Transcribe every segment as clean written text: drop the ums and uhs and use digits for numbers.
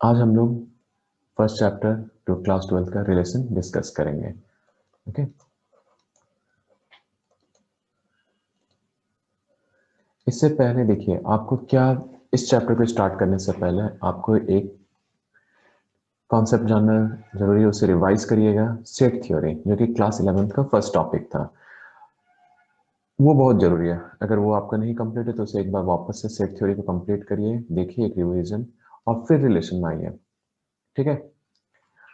आज हम लोग फर्स्ट चैप्टर टू क्लास 12 का रिलेशन डिस्कस करेंगे। ओके, इससे पहले देखिए आपको क्या, इस चैप्टर को स्टार्ट करने से पहले आपको एक कॉन्सेप्ट जानना जरूरी है, उसे रिवाइज करिएगा। सेट थ्योरी जो कि क्लास 11 का फर्स्ट टॉपिक था, वो बहुत जरूरी है। अगर वो आपका नहीं कंप्लीट है तो उसे एक बार वापस से सेट थ्योरी को कंप्लीट करिए, देखिए एक रिवीजन, और फिर रिलेशन में आइए। ठीक है,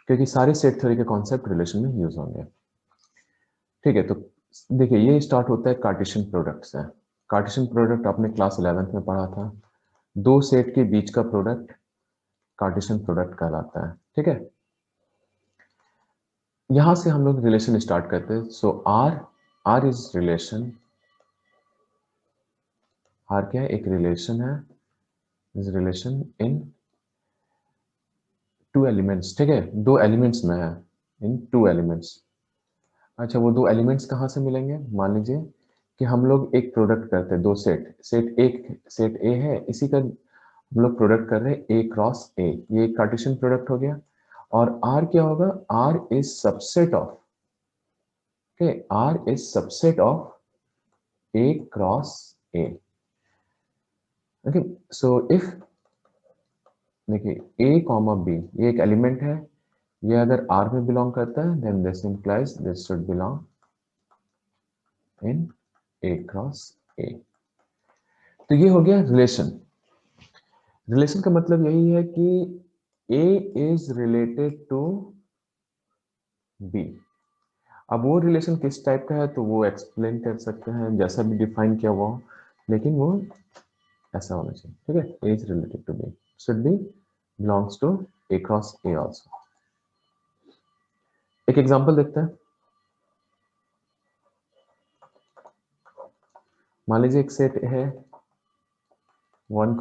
क्योंकि सारे सेट थ्योरी के कॉन्सेप्ट रिलेशन में यूज होंगे। ठीक है, तो देखिए ये स्टार्ट होता है कार्टेशियन प्रोडक्ट से। कार्टेशियन प्रोडक्ट आपने क्लास 11th में पढ़ा था। दो सेट के बीच का प्रोडक्ट कार्टेशियन प्रोडक्ट कहलाता है। ठीक है, यहां से हम लोग रिलेशन स्टार्ट करते हैं। So R, R is relation. R क्या है? एक रिलेशन है, is relation in two elements. ठीक है, दो एलिमेंट्स में है, इन टू एलिमेंट्स। अच्छा, वो दो एलिमेंट्स कहाँ से मिलेंगे? मान लीजिए कि हम लोग एक प्रोडक्ट करते हैं, दो सेट, सेट ए है, इसी का हम लोग प्रोडक्ट कर रहे हैं ए क्रॉस ए, ये एक कार्टेशियन प्रोडक्ट हो गया। और आर क्या होगा? R is subset of, okay, R is subset of a cross a. Okay, so if, देखिए ए कॉमा बी ये एक एलिमेंट है, ये अगर आर में बिलोंग करता है then this implies this should belong in a cross a. तो ये हो गया रिलेशन। रिलेशन का मतलब यही है कि ए इज रिलेटेड टू बी। अब वो रिलेशन किस टाइप का है तो वो एक्सप्लेन कर सकते हैं, जैसा भी डिफाइन किया हुआ हो, लेकिन वो ऐसा होना चाहिए। ठीक है, a is related to b should be belongs to a cross a also. एक एग्जांपल देखते हैं। मान लीजिए एक सेट है 1,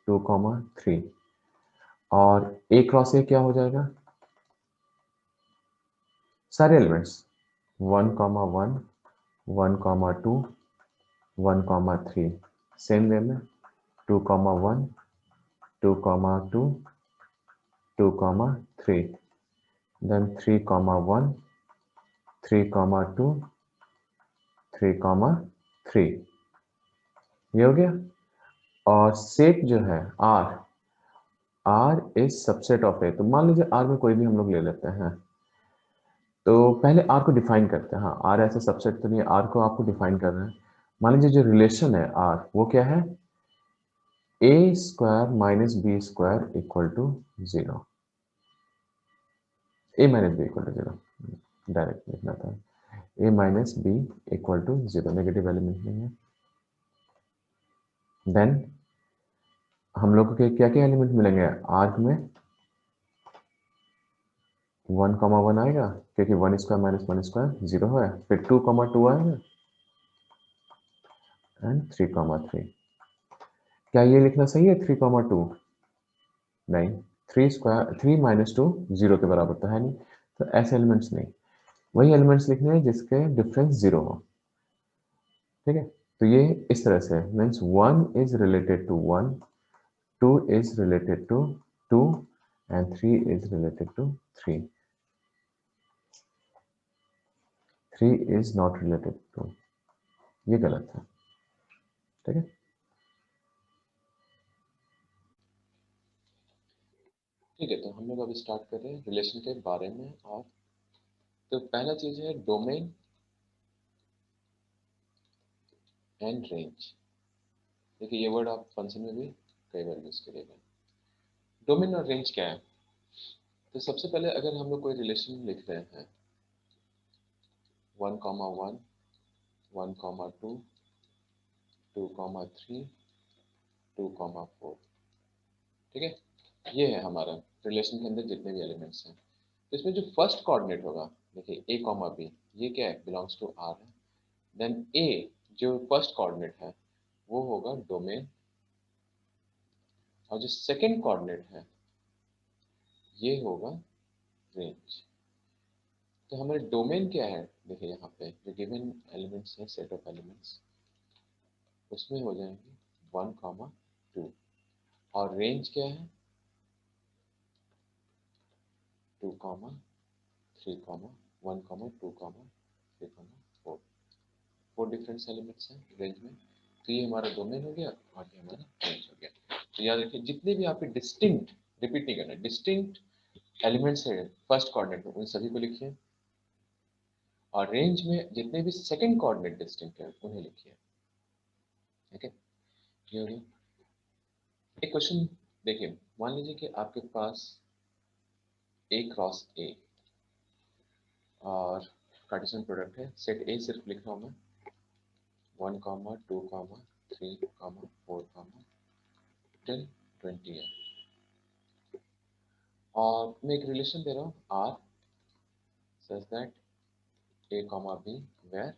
2, 3, और ए क्रॉस ए क्या हो जाएगा? सारे एलिमेंट्स 1, 1, 1, 2, 1, 3, सेम वे में 2, 1, 2, 2, 2, 3, then 3, 1, 3, 2, 3, 3, ये हो गया। और सेट जो है R, R is subset of a. तो मान लीजिए आर में कोई भी हम लोग ले लेते हैं, तो पहले आर को डिफाइन करते हैं। हाँ, आर ऐसे सबसेट तो नहीं है, आर को आपको डिफाइन कर रहे हैं। मान लीजिए जो रिलेशन है आर वो क्या है? A square minus b square equal to 0। A minus b equal to 0 direct लिखना था। A minus b equal to 0, negative element नहीं है। देन हम लोग को क्या क्या एलिमेंट मिलेंगे आर्क में? 1, 1 आएगा, क्योंकि 1 स्क्वायर माइनस 1 स्क्वायर 0 है। फिर 2, 2 आएगा, एंड 3, 3। क्या ये लिखना सही है 3, 2? नहीं, 3 स्क्वायर 3 माइनस 2 0 के बराबर तो है नहीं, तो ऐसे एलिमेंट्स नहीं। वही एलिमेंट्स लिखने हैं जिसके डिफरेंस 0 हो। ठीक है, तो ये इस तरह से means 1 is related to 1, 2 is related to 2, and 3 is related to 3. 3 is not related to, ये गलत है। ठीक है, ठीक है, तो हम लोग अब स्टार्ट कर रहे हैं रिलेशन के बारे में। और तो पहला चीज है डोमेन एंड रेंज। देखिए ये वर्ड आप फंक्शन में भी कई बार यूज करेंगे। डोमेन और रेंज क्या है? तो सबसे पहले अगर हम लोग कोई रिलेशन लिख रहे हैं 1, 1, 1, 2, 2, 3, 2, 4, ठीक है, ये है हमारा रिलेशन के अंदर जितने भी एलिमेंट्स हैं। तो इसमें जो फर्स्ट कोऑर्डिनेट होगा, देखिए ए कॉमा बी, ये क्या है? बिलोंग्स टू आर है। देन ए जो फर्स्ट कोऑर्डिनेट है वो होगा डोमेन, और जो सेकंड कोऑर्डिनेट है ये होगा रेंज। तो हमारे डोमेन क्या है? देखिए यहाँ पे जो गिवन एलिमेंट्स हैं, सेट ऑफ एलिमेंट्स, उसमें हो जाएंगे 1, 2। और रेंज क्या है? 2 comma 3 comma 1 comma 2 comma 3 comma 4, 4 different elements हैं रेंज में। तो ये हमारा डोमेन हो गया और ये हमारा रेंज हो गया। तो याद रखिए जितने भी आपके डिस्टिंक्ट, रिपीट नहीं करना, डिस्टिंक्ट एलिमेंट्स है फर्स्ट कोऑर्डिनेट में उन सभी को लिखिए, और रेंज में जितने भी सेकंड कोऑर्डिनेट डिस्टिंक्ट है उन्हें लिखिए। ठीक है, ये हो गया। एक क्वेश्चन देखिए, मान लीजिए कि आपके पास ए क्रॉस ए और कार्टेशियन प्रोडक्ट है, सेट ए सिर्फ लिख रहा हूँ मैं, 1 comma 2 comma 3 comma 4 comma till 20 है, और मैं एक रिलेशन दे रहा हूँ R such that a comma b where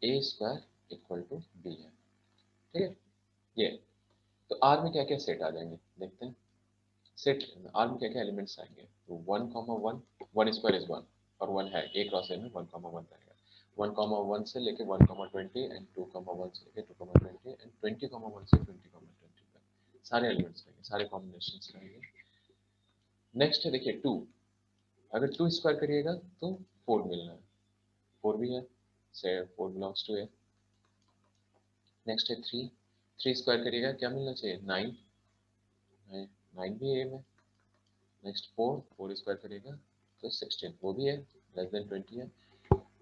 a square equal to b है। ठीक है, ये तो आर में क्या क्या सेट आ जाएंगे देखते हैं। सेट आर में क्या क्या एलिमेंट्स आएंगे, तो 1 कॉमा 1, 1 स्क्वायर इज 1 और 1 है, ए क्रॉस ए में 1 कॉमा 1 रहेगा, 1 कॉमा 1 से लेके 1 कॉमा 20 एंड 2 कॉमा 1 से लेके 2 कॉमा 20 एंड 20 कॉमा 1 से 20 कॉमा 20 तक सारे एलिमेंट्स रहेंगे, सारे कॉम्बिनेशंस रहेंगे। नेक्स्ट है देखिए 2, अगर 2 स्क्वायर करिएगा तो 4 मिलना है, 4 भी है, से 4 बिलोंग्स टू ए। नेक्स्ट है 3, 3 स्क्वायर करिएगा क्या मिलना चाहिए, 9, 9 भी ए में। नेक्स्ट 4, 4 स्क्वायर करिएगा तो 16, वो भी है, लेस देन 20 है।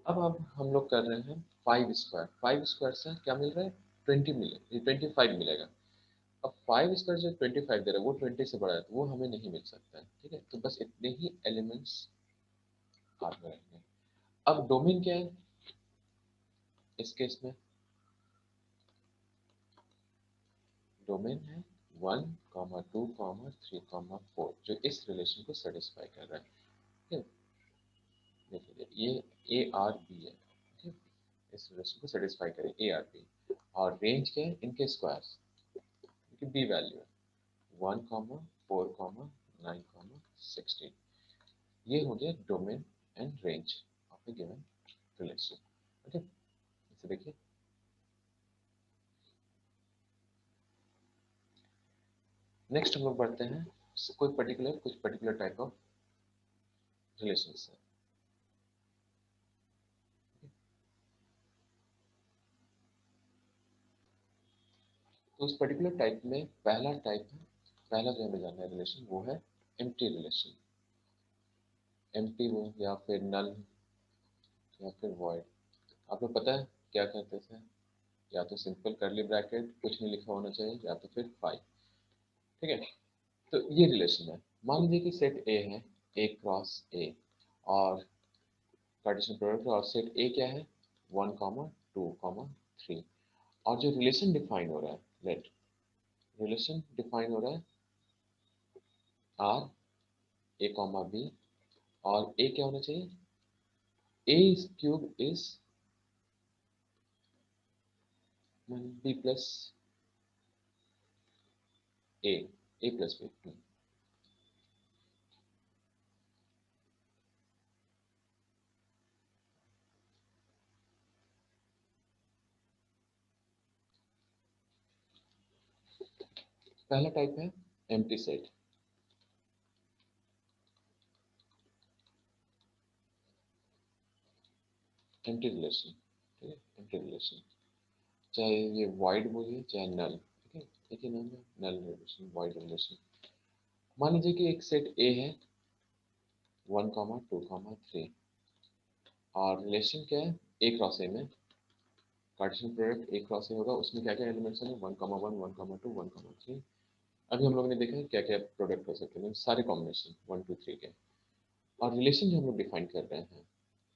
अब हम लोग कर रहे हैं 5 स्क्वायर, 5 स्क्वायर से क्या मिल रहा है, 20 मिले, 25 मिलेगा। अब 5 स्क्वायर जो 25 दे रहा है वो 20 से बड़ा है, तो वो हमें नहीं मिल सकता है। ठीक है, तो बस इतने ही एलिमेंट्स हाथ में रहेंगे। अब डोमेन क्या है इस केस में, डोमेन है 1 कॉमा 2 कॉमा 3 कॉमा 4 जो इस रिलेशन को सेटिस्फाई कर रहा है। ठीक है, देखिए ये ए आर बी है, ठीक है, इस रिलेशन को सेटिस्फाई करे ए आर बी, और रेंज क्या है इनके स्क्वायर्स, इनकी बी वैल्यू है 1 कॉमा 4 कॉमा 9 कॉमा 16, ये हो गया domain and range of A given relation. Okay, इसे देखिए। नेक्स्ट हम लोग बढ़ते हैं कुछ पर्टिकुलर टाइप ऑफ रिलेशन से। तो उस पर्टिकुलर टाइप में पहला टाइप है, पहला जो हमें जानना है रिलेशन वो है एम्प्टी रिलेशन। एम्प्टी वो या फिर नल या फिर वॉइड, आपको पता है क्या कहते थे, या तो सिंपल कर्ली ब्रैकेट कुछ नहीं लिखा होना चाहिए या तो फिर फाइव। ठीक है, तो ये रिलेशन है, मान लीजिए कि सेट ए है, ए क्रॉस ए, और कार्टेशियन प्रोडक्ट, और सेट ए क्या है 1 कॉमा 2 कॉमा 3, और जो रिलेशन डिफाइन हो रहा है, लेट रिलेशन डिफाइन हो रहा है आर ए कॉमा बी, और ए क्या होना चाहिए, a cube is b plus a, a plus b. पहला टाइप है एम्प्टी सेट, एम्प्टी रिलेशन। ठीक है, एम्प्टी रिलेशन, चाहे ये वाइड बोलिए चाहे नल। ठीक है, एक ही नाम है, नल रिलेशन, वाइड रिलेशन। मान लीजिए कि एक सेट ए है 1 कॉमा 2 कॉमा 3, और रिलेशन क्या है ए क्रॉस ए में, कार्टेशियन प्रोडक्ट ए क्रॉस ए होगा, उसमें क्या क्या एलिमेंट्स हैं 1 कॉमा 1 1 कॉमा 2 1 कॉमा 3। अभी हम लोगों ने देखा है क्या क्या प्रोडक्ट हो सकते हैं, सारे कॉम्बिनेशन 1 2 3 के। और रिलेशन जो हम लोग डिफाइन कर रहे हैं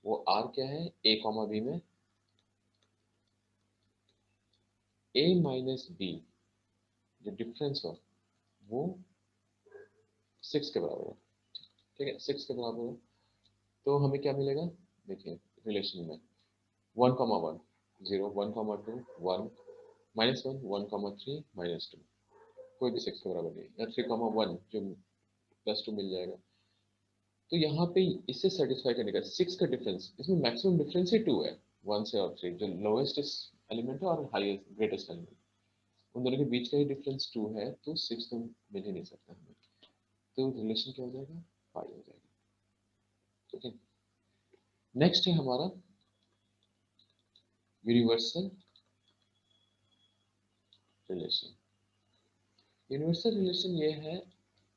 वो आर क्या है ए कॉमा बी में ए माइनस बी, जो डिफरेंस हो वो 6 के बराबर है। ठीक है, 6 के बराबर है, तो हमें क्या मिलेगा, देखिए रिलेशन में 1 comma 1 0, 1 comma 2 1, minus 1 1 comma 3 minus 2, कोई भी 6 के बराबर नहीं, या 3 कॉमा 1 जो प्लस 2 मिल जाएगा। तो यहाँ पे इससे सेटिस्फाई करने का 6 का डिफरेंस, इसमें मैक्सिमम डिफरेंस ही 2 है, 1 से और 3, जो लोएस्ट एलिमेंट है और हाईएस्ट ग्रेटेस्ट एलिमेंट, उन दोनों के बीच का ही डिफरेंस 2 है, तो 6 तो मिल ही नहीं सकता हमें। तो रिलेशन क्या हो जाएगा, पाई हो जाएगा। ठीक है, नेक्स्ट है हमारा यूनिवर्सल रिलेशन। यूनिवर्सल रिलेशन ये है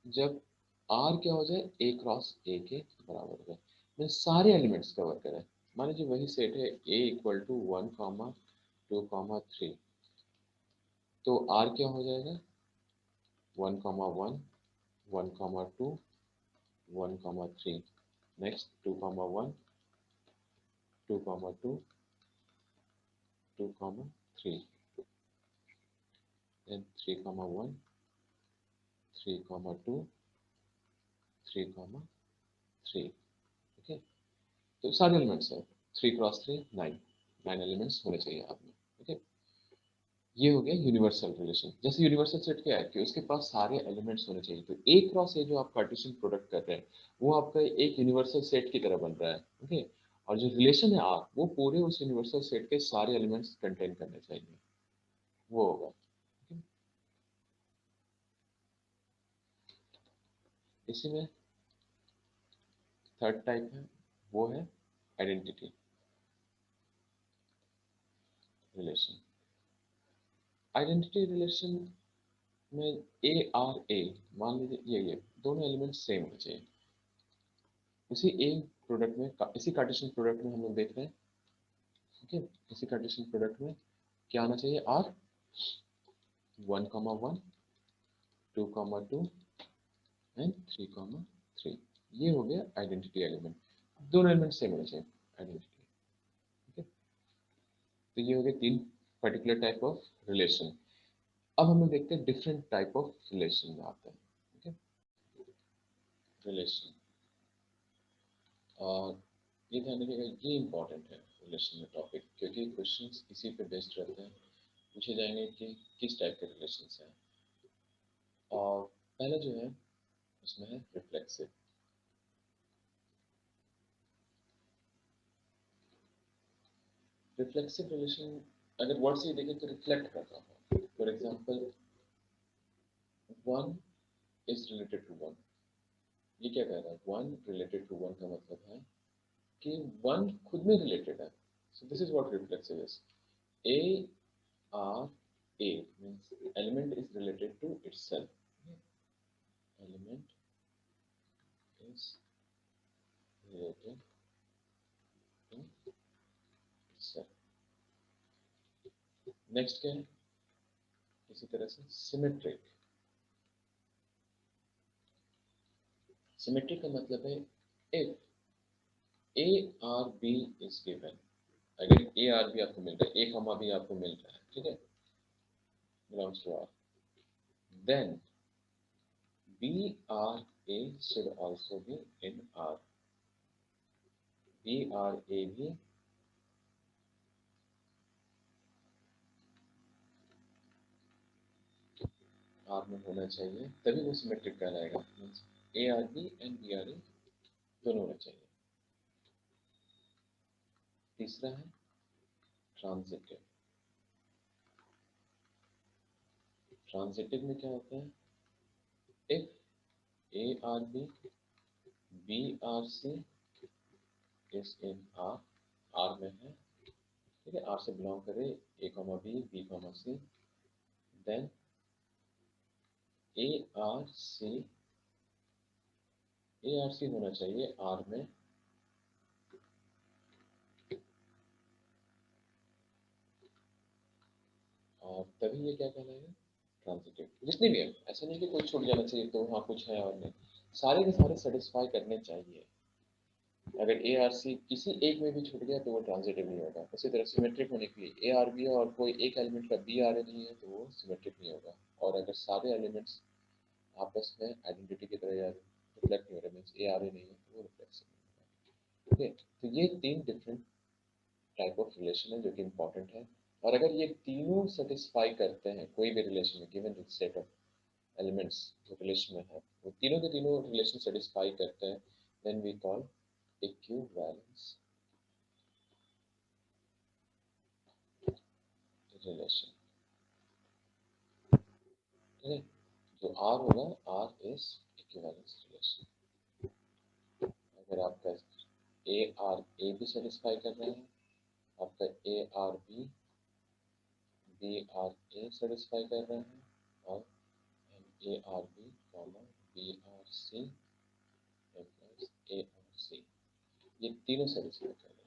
जब आर क्या हो जाए, ए क्रॉस ए के बराबर हो जाए, मैं सारे एलिमेंट्स कवर करें। मान लीजिए वही सेट है ए इक्वल टू 1,2,3, तो आर क्या हो जाएगा 1,1, 1,2, 1,3, नेक्स्ट 2,1, 2,2, 2,3, then 3,1, 3,2, 3,3। ओके, तो सारे एलिमेंट्स है 3 क्रॉस 3 9 एलिमेंट्स होने चाहिए आप में। ओके, ये हो गया यूनिवर्सल रिलेशन। जैसे यूनिवर्सल सेट क्या है कि उसके पास सारे एलिमेंट्स होने चाहिए, तो ए क्रॉस ए जो आप कार्टेशियन प्रोडक्ट कर रहे हैं वो आपका एक यूनिवर्सल सेट की तरह बन रहा है। ओके, और जो रिलेशन है आर वो पूरे उस यूनिवर्सल सेट के सारे एलिमेंट्स कंटेन करने चाहिए, वो होगा। Okay? इसी में थर्ड टाइप है, वो है आइडेंटिटी रिलेशन। आइडेंटिटी रिलेशन में ए आर ए, मान लीजिए ये दोनों एलिमेंट्स सेम होने चाहिए। इसी ए प्रोडक्ट में, इसी कार्टेशियन प्रोडक्ट में हम लोग देख रहे हैं। ओके, इसी कार्टेशियन प्रोडक्ट में क्या आना चाहिए, आर 1,1, 2,2 एंड 3,3। ये हो गया आइडेंटिटी एलिमेंट, दोनों एलिमेंट सेम होने चाहिए आइडेंटिटी। ओके, तो ये हो गए तीन पर्टिकुलर टाइप ऑफ रिलेशन। अब हम लोग देखते हैं डिफरेंट टाइप ऑफ रिलेशन में आते हैं। ओके, रिलेशन, और ये ध्यान रखिएगा ये इंपॉर्टेंट है रिलेशन में टॉपिक, क्योंकि क्वेश्चंस इसी पे बेस्ड रहते हैं, पूछे जाएंगे कि किस टाइप के रिलेशंस हैं। और पहला जो है उसमें है रिफ्लेक्सिव। रिफ्लेक्सिव रिलेशन अगर वर्ड से देखें तो रिफ्लेक्ट करता है। For example one is related to one, ये क्या कह रहा है, वन रिलेटेड टू वन का मतलब है कि वन खुद में रिलेटेड है। So this is what reflexive is. A R a means element is related to itself, element is related to itself. Next क्या है, इसी तरह से सिमेट्रिक। सिमेट्रिक का मतलब है if a R b is given, अगर ए आर बी आपको मिल रहा है, ए कॉमा बी आपको मिल रहा है, ठीक है, belongs to R, then b R a should also be in R, b R a भी आर में होना चाहिए, तभी वो सिमेट्रिक कहलाएगा। Means a R b and b R a दोनों होना चाहिए। तीसरा है ट्रांजिटिव। ट्रांजिटिव में क्या होता है, if a R b, b R c is in R, R में है, ठीक है, आर से बिलोंग करे a comma b, b comma c, then a R c, a R c होना चाहिए आर में, और तभी ये क्या कहलाएगा, ट्रांजिटिव। जितने भी है, ऐसा नहीं कि कोई छूट जाना चाहिए तो हाँ कुछ है और नहीं, सारे के सारे सेटिस्फाई करने चाहिए। अगर ए आर सी किसी एक में भी छूट गया तो वो ट्रांजिटिव नहीं होगा। उसी तरह सिमेट्रिक होने के लिए ए आर बी है और कोई एक एलिमेंट का बी आर ए नहीं है तो वो सिमेट्रिक नहीं होगा। और अगर सारे एलिमेंट्स आपस में आइडेंटिटी की तरह या रिफ्लेक्ट नहीं हो रहे, मीन्स ए आर ए नहीं है तो वो रिफ्लेक्सिव नहीं होगा। ओके, तो ये तीन डिफरेंट टाइप ऑफ रिलेशन है जो कि इंपॉर्टेंट है। और अगर ये तीनों सेटिस्फाई करते हैं कोई भी रिलेशन में, गिवन सेट ऑफ एलिमेंट्स जो रिलेशन में है, वो तीनों के तीनों रिलेशन सेटिस्फाई करते हैं, then we call equivalence relation. ठीक है, जो आर होगा, आर इज इक्विवेलेंस रिलेशन। अगर आपका ए आर ए भी सेटिस्फाई कर रहे हैं, आपका a R b R a satisfy कर रहे हैं, और a R b comma b R c plus a R c, ये तीनों सेटिस्फाई कर रहे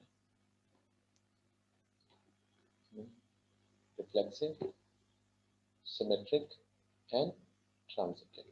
हैं। Reflexive, symmetric and transitive.